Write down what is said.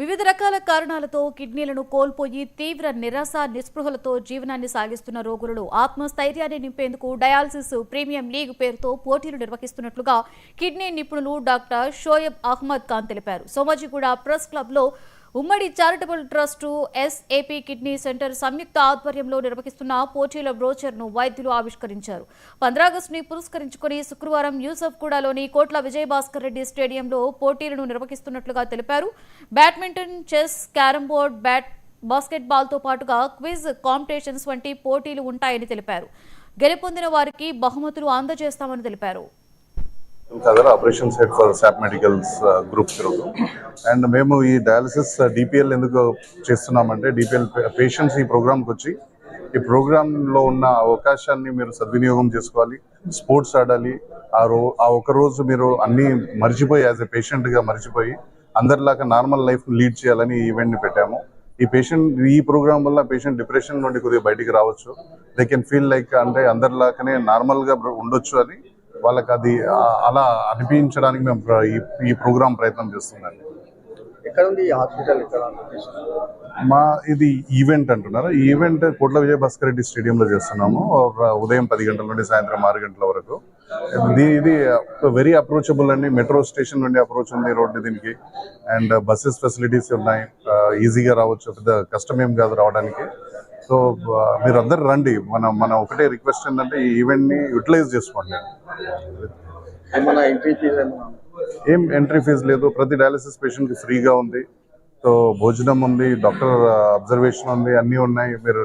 వివిధ రకాల కారణాలతో కిడ్నీలను కోల్పోయి తీవ్ర నిరాశ నిస్పృహలతో జీవనాన్ని సాగిస్తున్న రోగులను ఆత్మస్థైర్యాన్ని నింపేందుకు డయాలసిస్ ప్రీమియం లీగ్ పేరుతో పోటీలు నిర్వహిస్తున్నట్లుగా కిడ్నీ నిపుణులు డాక్టర్ షోయబ్ అహ్మద్ ఖాన్ తెలిపారు. సోమాజిగూడ ప్రెస్ క్లబ్ లో ఉమ్మడి charitable trust SAP kidney centre సంయుక్త ఆధ్వర్యంలో నిర్వహిస్తున్న పోటీల బ్రోచర్ను వైద్యులు ఆవిష్కరించారు. 15 ఆగస్టుని పురస్కరించుకుని శుక్రవారం యూసఫ్గూడలోని కోట్ల విజయభాస్కర్ రెడ్డి స్టేడియంలో పోటీలను నిర్వహిస్తున్నట్లుగా తెలిపారు. బ్యాడ్మింటన్, చెస్, క్యారమ్ బోర్డ్, బాస్కెట్బాల్తో పాటుగా క్విజ్ కాంపిటీషన్స్ వంటి పోటీలు ఉంటాయని తెలిపారు. గెలుపొందిన వారికి బహుమతులు అందజేస్తామని తెలిపారు. ఆపరేషన్ సెట్ ఫర్ శాప్ మెడికల్స్ గ్రూప్ తిరుగు అండ్ మేము ఈ డయాలసిస్ డిపిఎల్ ఎందుకు చేస్తున్నామంటే డిపిఎల్ పేషెంట్స్ ఈ ప్రోగ్రామ్కి వచ్చి ఈ ప్రోగ్రాంలో ఉన్న అవకాశాన్ని మీరు సద్వినియోగం చేసుకోవాలి, స్పోర్ట్స్ ఆడాలి. ఆ ఒక రోజు మీరు అన్నీ మర్చిపోయి యాజ్ ఎ పేషెంట్గా మర్చిపోయి అందరిలాగా నార్మల్ లైఫ్ లీడ్ చేయాలని ఈ ఈవెంట్ని పెట్టాము. ఈ ప్రోగ్రామ్ వల్ల పేషెంట్ డిప్రెషన్ నుండి కొద్దిగా బయటికి రావచ్చు. దే కెన్ ఫీల్ లైక్ అంటే అందరిలాగానే నార్మల్గా ఉండొచ్చు అని వాళ్ళకి అది అలా అనిపించడానికి మేము ఈ ప్రోగ్రాం ప్రయత్నం చేస్తున్నాం. ఇది ఈవెంట్ అంటున్నారు. ఈ ఈవెంట్ కోట్ల విజయభాస్కర్ రెడ్డి స్టేడియంలో చేస్తున్నాము. ఉదయం 10 గంటల నుండి సాయంత్రం 6 గంటల వరకు. ఇది వెరీ అప్రోచబుల్ అండి. మెట్రో స్టేషన్ నుండి అప్రోచ్ ఉంది రోడ్డు దీనికి. అండ్ బస్సెస్ ఫెసిలిటీస్ ఉన్నాయి, ఈజీగా రావచ్చు, పెద్ద కష్టం ఏం కాదు రావడానికి. సో మీరు అందరు రండి. మన ఒకటే రిక్వెస్ట్ ఏంటంటే ఈ ఈవెంట్ని యూటిలైజ్ చేసుకోండి. ఏం ఎంట్రీ ఫీజు లేదు. ప్రతి డయాలసిస్ పేషెంట్కి ఫ్రీగా ఉంది. సో భోజనం ఉంది, డాక్టర్ అబ్జర్వేషన్ ఉంది, అన్నీ ఉన్నాయి. మీరు